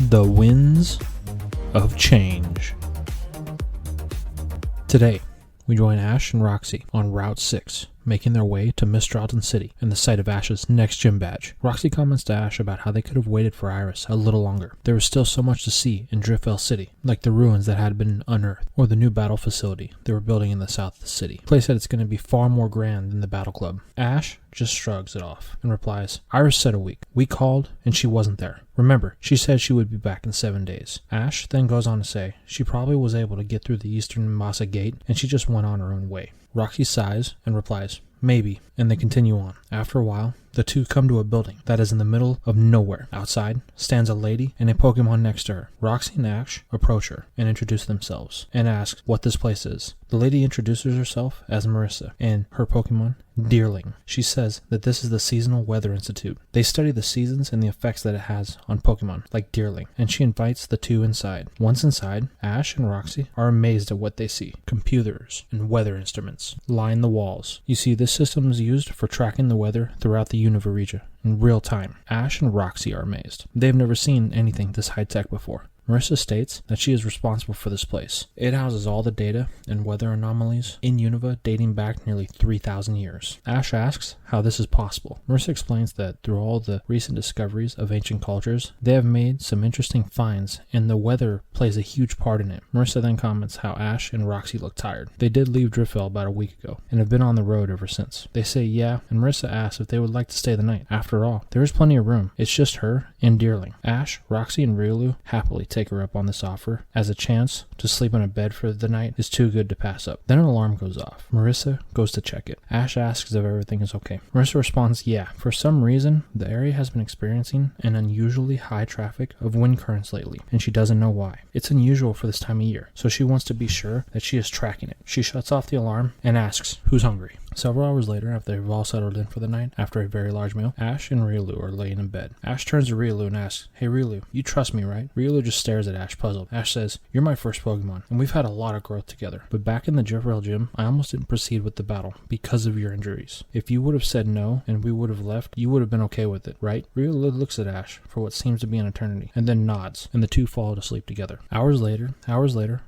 The Winds of Change. Today, we join Ash and Roxie on Route 6, making their way to Mistral City and the site of Ash's next gym badge. Roxie comments to Ash about how they could have waited for Iris a little longer. There was still so much to see in Driftveil City, like the ruins that had been unearthed, or the new battle facility they were building in the south of the city. Play said it's going to be far more grand than the battle club. Ash just shrugs it off and replies, Iris said a week. We called and she wasn't there. Remember, she said she would be back in 7 days. Ash then goes on to say she probably was able to get through the eastern Masa gate and she just went on her own way. Roxie sighs and replies, maybe, and they continue on. After a while, the two come to a building that is in the middle of nowhere. Outside stands a lady and a Pokemon next to her. Roxie and Ash approach her and introduce themselves and ask what this place is. The lady introduces herself as Marissa and her Pokemon, Deerling. She says that this is the Seasonal Weather Institute. They study the seasons and the effects that it has on Pokemon, like Deerling, and she invites the two inside. Once inside, Ash and Roxie are amazed at what they see. Computers and weather instruments line the walls. You see, this system is used for tracking the weather throughout the Unova region in real time. Ash and Roxie are amazed. They've never seen anything this high-tech before. Marissa states that she is responsible for this place. It houses all the data and weather anomalies in Unova dating back nearly 3,000 years. Ash asks how this is possible. Marissa explains that through all the recent discoveries of ancient cultures, they have made some interesting finds, and the weather plays a huge part in it. Marissa then comments how Ash and Roxie look tired. They did leave Driftveil about a week ago, and have been on the road ever since. They say yeah, and Marissa asks if they would like to stay the night. After all, there is plenty of room. It's just her and Deerling. Ash, Roxie, and RIOLU happily take her up on this offer, as a chance to sleep in a bed for the night is too good to pass up. Then an alarm goes off. Marissa goes to check it. Ash asks if everything is okay. Marissa responds, yeah. For some reason, the area has been experiencing an unusually high traffic of wind currents lately, and she doesn't know why. It's unusual for this time of year, so she wants to be sure that she is tracking it. She shuts off the alarm and asks, who's hungry? Several hours later, after they've all settled in for the night, after a very large meal, Ash and RIOLU are laying in bed. Ash turns to RIOLU and asks, hey RIOLU, you trust me, right? RIOLU just stares at Ash, puzzled. Ash says, you're my first Pokemon, and we've had a lot of growth together. But back in the Driftveil gym, I almost didn't proceed with the battle because of your injuries. If you would have said no, and we would have left, you would have been okay with it, right? RIOLU looks at Ash for what seems to be an eternity, and then nods, and the two fall to sleep together. Hours later,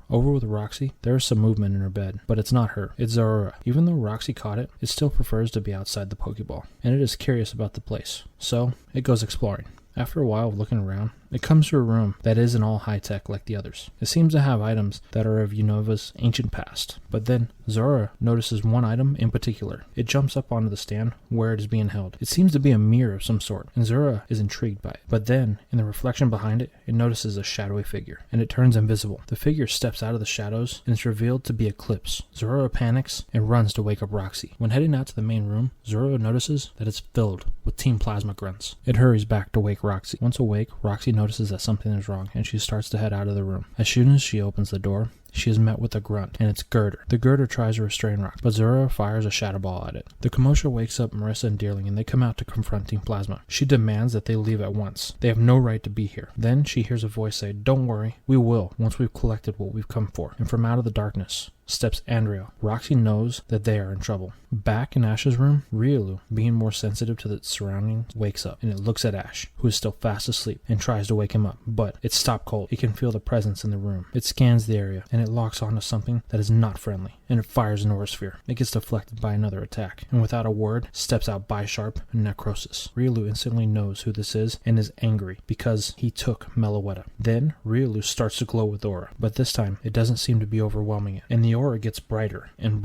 over with Roxie, there is some movement in her bed, but it's not her, it's Zorora. Even though Roxie caught it, it still prefers to be outside the Pokeball, and it is curious about the place, so it goes exploring. After a while of looking around, it comes to a room that isn't all high-tech like the others. It seems to have items that are of Unova's ancient past. But then, Zorora notices one item in particular. It jumps up onto the stand where it is being held. It seems to be a mirror of some sort, and Zorora is intrigued by it. But then, in the reflection behind it, it notices a shadowy figure, and it turns invisible. The figure steps out of the shadows, and is revealed to be Eclipse. Zorora panics and runs to wake up Roxie. When heading out to the main room, Zorora notices that it's filled with Team Plasma grunts. It hurries back to wake Roxie. Once awake, Roxie notices that something is wrong, and she starts to head out of the room. As soon as she opens the door, she is met with a grunt, and it's Girder. The Girder tries to restrain Roxie, but Zorora fires a Shadow Ball at it. The commotion wakes up Marissa and Deerling, and they come out to confront Team Plasma. She demands that they leave at once. They have no right to be here. Then she hears a voice say, don't worry, we will, once we've collected what we've come for. And from out of the darkness steps Andrea. Roxie knows that they are in trouble. Back in Ash's room, RIOLU, being more sensitive to the surroundings, wakes up, and it looks at Ash, who is still fast asleep, and tries to wake him up, but it's stopped cold. It can feel the presence in the room. It scans the area, and it locks onto something that is not friendly, and it fires an Aura Sphere. It gets deflected by another attack, and without a word, steps out Bisharp and Necrosis. RIOLU instantly knows who this is, and is angry, because he took Meloetta. Then, RIOLU starts to glow with aura, but this time, it doesn't seem to be overwhelming it, and the aura gets brighter, and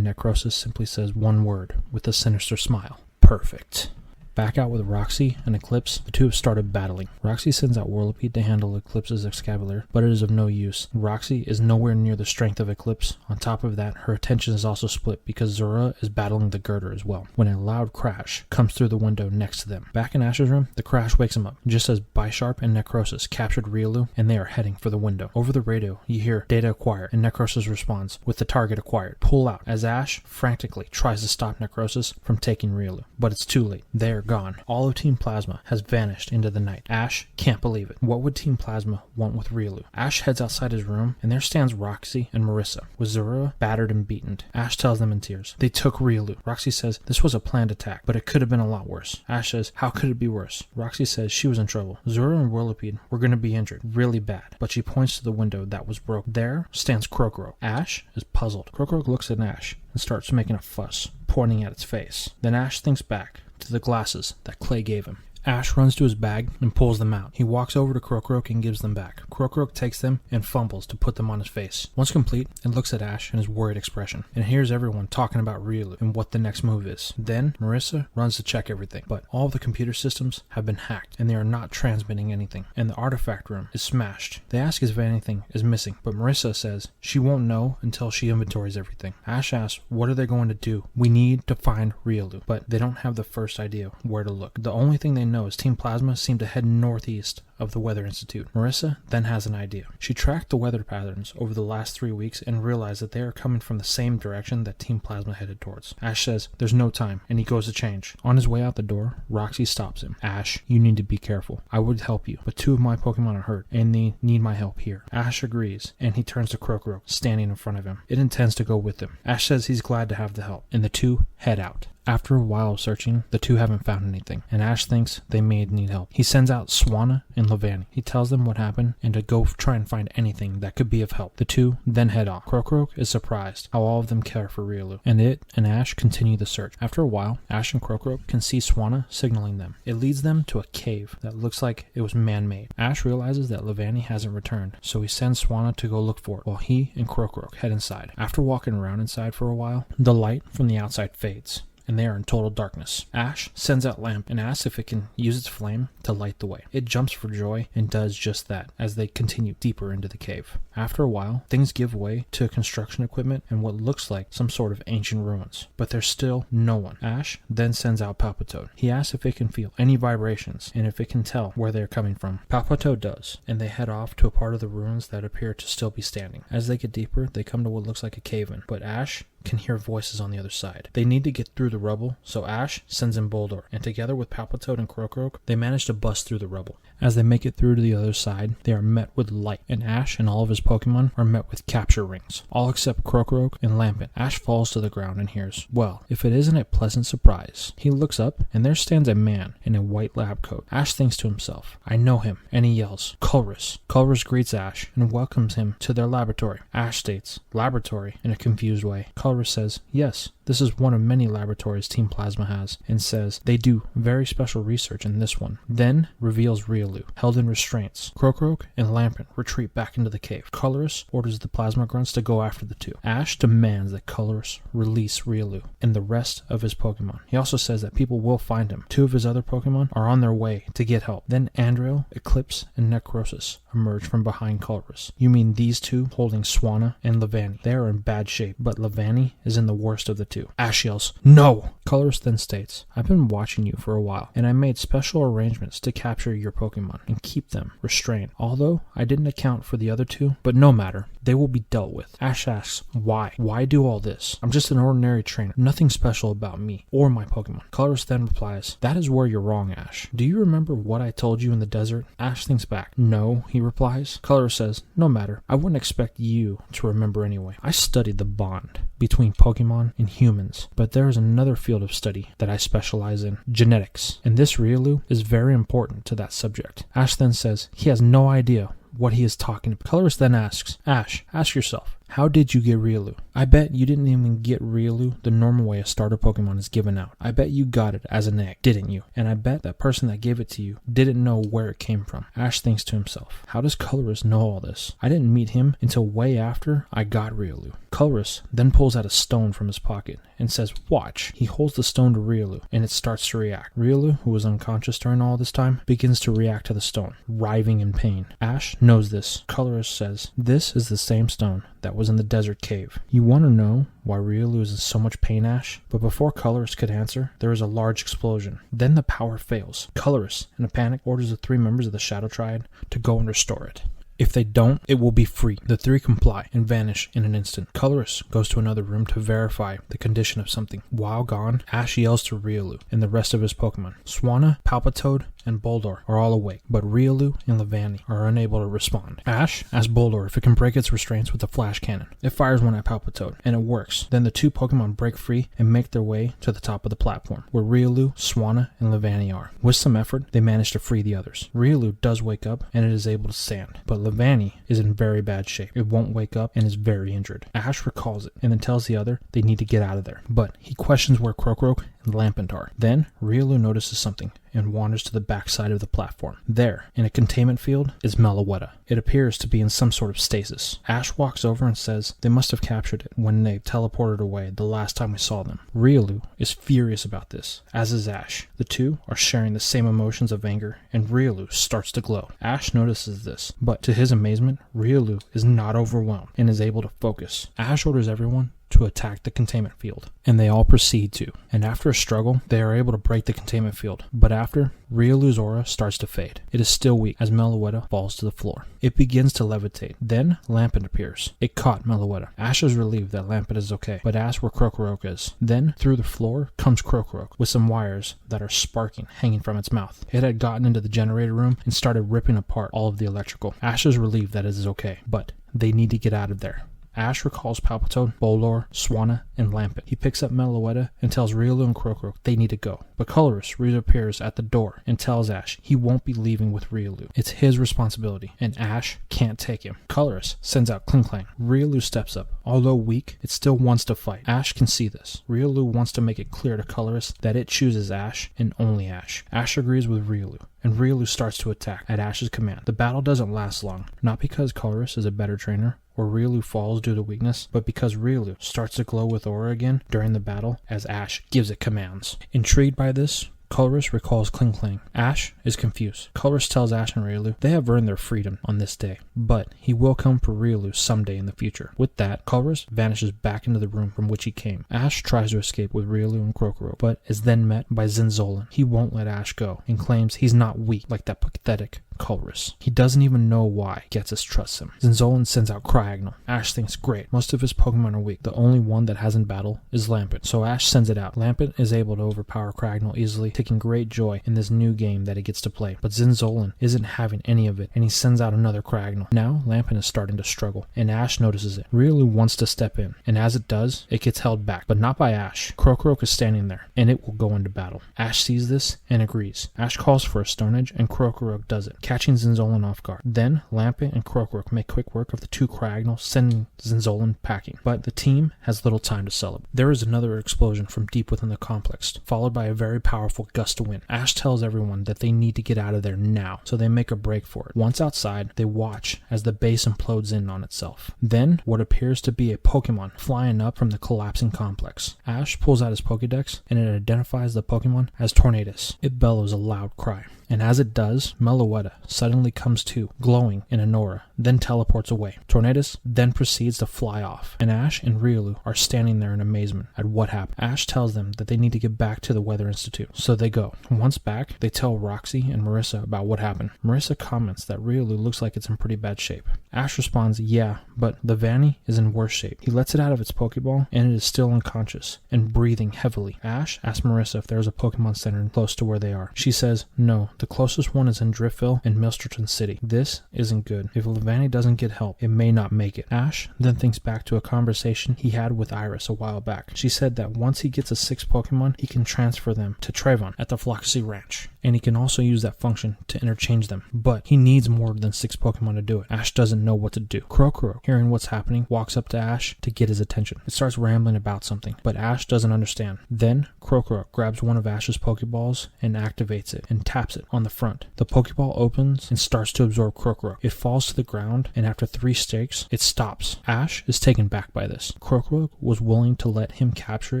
Necrosis simply says one word, with a sinister smile. Perfect. Back out with Roxie and Eclipse, the two have started battling. Roxie sends out Whirlipede to handle Eclipse's Excalibur, but it is of no use. Roxie is nowhere near the strength of Eclipse. On top of that, her attention is also split because Zorora is battling the Girder as well, when a loud crash comes through the window next to them. Back in Ash's room, the crash wakes him up, just as Bisharp and Necrosis captured RIOLU, and they are heading for the window. Over the radio, you hear data acquired, and Necrosis responds with the target acquired. Pull out, as Ash frantically tries to stop Necrosis from taking RIOLU, but it's too late. They are gone. All of Team Plasma has vanished into the night. Ash can't believe it. What would Team Plasma want with RIOLU? Ash heads outside his room, and there stands ROXIE and Marissa, with Zorua battered and beaten. Ash tells them in tears, they took RIOLU. ROXIE says, this was a planned attack, but it could have been a lot worse. Ash says, how could it be worse? ROXIE says she was in trouble. Zorua and Whirlipede were going to be injured, really bad, but she points to the window that was broken. There stands Crocro. Ash is puzzled. Crocro looks at Ash and starts making a fuss, pointing at its face. Then Ash thinks back to the glasses that Clay gave him. Ash runs to his bag and pulls them out. He walks over to Crocro and gives them back. Crocro takes them and fumbles to put them on his face. Once complete, it looks at Ash and his worried expression, and hears everyone talking about RIOLU and what the next move is. Then, Marissa runs to check everything, but all of the computer systems have been hacked, and they are not transmitting anything, and the artifact room is smashed. They ask if anything is missing, but Marissa says she won't know until she inventories everything. Ash asks, what are they going to do? We need to find RIOLU, but they don't have the first idea where to look. The only thing they know is Team Plasma seem to head northeast of the Weather Institute. Marissa then has an idea. She tracked the weather patterns over the last 3 weeks and realized that they are coming from the same direction that Team Plasma headed towards. Ash says there's no time, and he goes to change. On his way out the door, ROXIE stops him. Ash, you need to be careful. I would help you, but 2 of my Pokemon are hurt, and they need my help here. Ash agrees, and he turns to Crocro, standing in front of him. It intends to go with him. Ash says he's glad to have the help, and the 2 head out. After a while of searching, the 2 haven't found anything, and Ash thinks they may need help. He sends out Swanna and Levani. He tells them what happened and to go try and find anything that could be of help. The 2 then head off. Crocro is surprised how all of them care for RIOLU, and it and Ash continue the search. After a while, Ash and Crocro can see Swanna signaling them. It leads them to a cave that looks like it was man-made. Ash realizes that Levani hasn't returned, so he sends Swanna to go look for it, while he and Crocro head inside. After walking around inside for a while, the light from the outside fades, and they are in total darkness. Ash sends out Lamp and asks if it can use its flame to light the way. It jumps for joy and does just that as they continue deeper into the cave. After a while, things give way to construction equipment and what looks like some sort of ancient ruins, but there's still no one. Ash then sends out Palpitoad. He asks if it can feel any vibrations and if it can tell where they're coming from. Palpitoad does, and they head off to a part of the ruins that appear to still be standing. As they get deeper, they come to what looks like a cave-in, but Ash can hear voices on the other side. They need to get through the rubble, so Ash sends in Boldor, and together with Palpitoad and Crocro, they manage to bust through the rubble. As they make it through to the other side, they are met with light, and Ash and all of his Pokemon are met with capture rings, all except Crocro and Lampent. Ash falls to the ground and hears, well, if it isn't a pleasant surprise. He looks up, and there stands a man in a white lab coat. Ash thinks to himself, I know him, and he yells, Colrus. Colrus greets Ash and welcomes him to their laboratory. Ash states, laboratory, in a confused way. Colrus says, yes, this is one of many laboratories Team Plasma has, and says they do very special research in this one. Then reveals RIOLU, held in restraints. Crocro and Lampent retreat back into the cave. Colrus orders the Plasma Grunts to go after the 2. Ash demands that Colrus release RIOLU and the rest of his Pokemon. He also says that people will find him. 2 of his other Pokemon are on their way to get help. Then Andrew, Eclipse, and Necrosis emerge from behind Colrus. You mean these 2 holding Swanna and Levani. They are in bad shape, but Levani is in the worst of the 2. Ash yells, no! Colrus then states, I've been watching you for a while, and I made special arrangements to capture your Pokemon and keep them restrained. Although I didn't account for the other 2, but no matter, they will be dealt with. Ash asks, why? Why do all this? I'm just an ordinary trainer. Nothing special about me or my Pokemon. Colrus then replies, that is where you're wrong, Ash. Do you remember what I told you in the desert? Ash thinks back. No, he replies. Colrus says, no matter. I wouldn't expect you to remember anyway. I studied the bond between Pokemon and humans, but there is another field of study that I specialize in, genetics, and this RIOLU is very important to that subject. Ash then says he has no idea what he is talking about. Colrus then asks, Ash, ask yourself, how did you get RIOLU? I bet you didn't even get RIOLU the normal way a starter Pokemon is given out. I bet you got it as an egg, didn't you? And I bet that person that gave it to you didn't know where it came from. Ash thinks to himself, how does Colrus know all this? I didn't meet him until way after I got RIOLU. Colrus then pulls out a stone from his pocket and says, watch. He holds the stone to RIOLU and it starts to react. RIOLU, who was unconscious during all this time, begins to react to the stone, writhing in pain. Ash knows this. Colrus says, this is the same stone that was in the desert cave. You want to know why RIOLU is in so much pain, Ash? But before Colrus could answer, there is a large explosion. Then the power fails. Colrus, in a panic, orders the 3 members of the Shadow Triad to go and restore it. If they don't, it will be free. The three comply and vanish in an instant. Colorus goes to another room to verify the condition of something. While gone, Ash yells to RIOLU and the rest of his Pokemon. Swanna, Palpitoad, and Boldore are all awake, but RIOLU and Levani are unable to respond. Ash asks Boldore if it can break its restraints with a flash cannon. It fires one at Palpitoad, and it works. Then the two Pokemon break free and make their way to the top of the platform, where RIOLU, Swanna, and Levani are. With some effort, they manage to free the others. RIOLU does wake up, and it is able to stand, but Levani is in very bad shape. It won't wake up and is very injured. Ash recalls it, and then tells the other they need to get out of there, but he questions where Krokorok and Lampent are. Then, RIOLU notices something and wanders to the back side of the platform. There, in a containment field, is Meloetta. It appears to be in some sort of stasis. Ash walks over and says they must have captured it when they teleported away the last time we saw them. RIOLU is furious about this, as is Ash. The two are sharing the same emotions of anger, and RIOLU starts to glow. Ash notices this, but to his amazement, RIOLU is not overwhelmed and is able to focus. Ash orders everyone to attack the containment field, and they all proceed to. And after a struggle, they are able to break the containment field. But after, RIOLU's aura starts to fade. It is still weak as Meloetta falls to the floor. It begins to levitate. Then, Lampent appears. It caught Meloetta. Ash is relieved that Lampent is okay, but asks where Krokorok is. Then, through the floor, comes Krokorok with some wires that are sparking hanging from its mouth. It had gotten into the generator room and started ripping apart all of the electrical. Ash is relieved that it is okay, but they need to get out of there. Ash recalls Palpitoad, Boldore, Swanna, and Lampent. He picks up Meloetta and tells RIOLU and Krokorok they need to go. But Colorus reappears at the door and tells Ash he won't be leaving with RIOLU. It's his responsibility, and Ash can't take him. Colorus sends out Klinklang. RIOLU steps up. Although weak, it still wants to fight. Ash can see this. RIOLU wants to make it clear to Colorus that it chooses Ash and only Ash. Ash agrees with RIOLU, and RIOLU starts to attack at Ash's command. The battle doesn't last long, not because Colorus is a better trainer, or RIOLU falls due to weakness, but because RIOLU starts to glow with aura again during the battle as Ash gives it commands. Intrigued by this, Colorus recalls Klinklang. Ash is confused. Colorus tells Ash and RIOLU they have earned their freedom on this day, but he will come for RIOLU someday in the future. With that, Colorus vanishes back into the room from which he came. Ash tries to escape with RIOLU and Krokorok, but is then met by Zinzolin. He won't let Ash go and claims he's not weak like that pathetic Colress. He doesn't even know why Getsus trusts him. Zinzolin sends out Cryogonal. Ash thinks, great, most of his Pokemon are weak. The only one that has in battle is Lampent, so Ash sends it out. Lampent is able to overpower Cryogonal easily, taking great joy in this new game that he gets to play. But Zinzolin isn't having any of it, and he sends out another Cryogonal. Now, Lampent is starting to struggle, and Ash notices it. RIOLU wants to step in, and as it does, it gets held back, but not by Ash. Krokorok is standing there, and it will go into battle. Ash sees this and agrees. Ash calls for a Stone Edge, and Krokorok does it, catching Zinzolin off guard. Then, Lampent and Krokorok make quick work of the two Cryogonals, sending Zinzolin packing. But the team has little time to celebrate. There is another explosion from deep within the complex, followed by a very powerful gust of wind. Ash tells everyone that they need to get out of there now, so they make a break for it. Once outside, they watch as the base implodes in on itself. Then, what appears to be a Pokemon flying up from the collapsing complex. Ash pulls out his Pokédex, and it identifies the Pokemon as Tornadus. It bellows a loud cry. And as it does, Meloetta suddenly comes to, glowing in an aura, then teleports away. Tornadus then proceeds to fly off, and Ash and RIOLU are standing there in amazement at what happened. Ash tells them that they need to get back to the Weather Institute, so they go. Once back, they tell Roxie and Marissa about what happened. Marissa comments that RIOLU looks like it's in pretty bad shape. Ash responds, yeah, but the Vanny is in worse shape. He lets it out of its Pokeball, and it is still unconscious and breathing heavily. Ash asks Marissa if there is a Pokemon Center close to where they are. She says, no, the closest one is in Driftville and Milsterton City. This isn't good. If Levani doesn't get help, it may not make it. Ash then thinks back to a conversation he had with Iris a while back. She said that once he gets a 6th Pokemon, he can transfer them to Trayvon at the Floxy Ranch, and he can also use that function to interchange them, but he needs more than 6 Pokemon to do it. Ash doesn't know what to do. Krokorok, hearing what's happening, walks up to Ash to get his attention. It starts rambling about something, but Ash doesn't understand. Then, Krokorok grabs one of Ash's Pokeballs and activates it and taps it on the front. The Pokeball opens and starts to absorb Krokorok. It falls to the ground, and after 3 stakes, it stops. Ash is taken back by this. Krokorok was willing to let him capture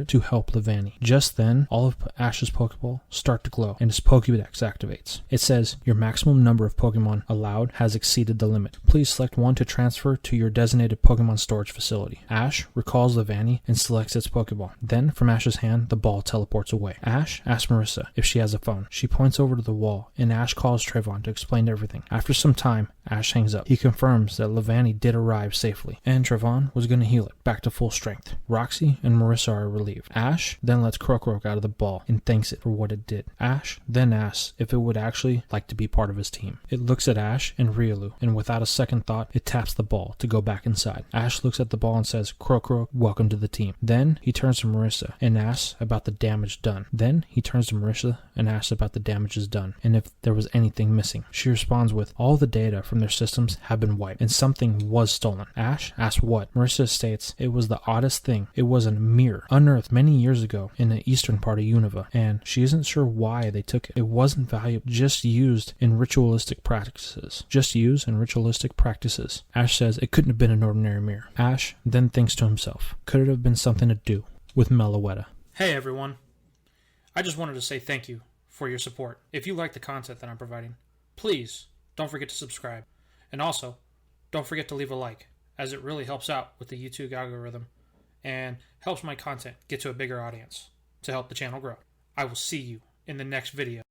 it to help Levani. Just then, all of Ash's Pokeball start to glow, and his Pokédex activates. It says, your maximum number of Pokemon allowed has exceeded the limit. Please select one to transfer to your designated Pokemon storage facility. Ash recalls Levani and selects its Pokeball. Then, from Ash's hand, the ball teleports away. Ash asks Marissa if she has a phone. She points over to the wall, and Ash calls Trayvon to explain everything. After some time, Ash hangs up. He confirms that Levani did arrive safely, and Trevon was going to heal it back to full strength. Roxy and Marissa are relieved. Ash then lets Krok out of the ball and thanks it for what it did. Ash then asks if it would actually like to be part of his team. It looks at Ash and RIOLU, and without a second thought, it taps the ball to go back inside. Ash looks at the ball and says, Krok, welcome to the team. Then he turns to Marissa and asks about the damage done. Then he turns to Marissa and asks about the damages done and if there was anything missing. She responds with, all the data from their systems have been wiped and something was stolen. Ash asks what? Marissa states it was the oddest thing. It was a mirror unearthed many years ago in the eastern part of Unova, and she isn't sure why they took it. It wasn't valuable, just used in ritualistic practices. Ash says it couldn't have been an ordinary mirror. Ash then thinks to himself, could it have been something to do with Meloetta? Hey everyone, I just wanted to say thank you for your support. If you like the content that I'm providing, please don't forget to subscribe. And also, don't forget to leave a like, as it really helps out with the YouTube algorithm and helps my content get to a bigger audience to help the channel grow. I will see you in the next video.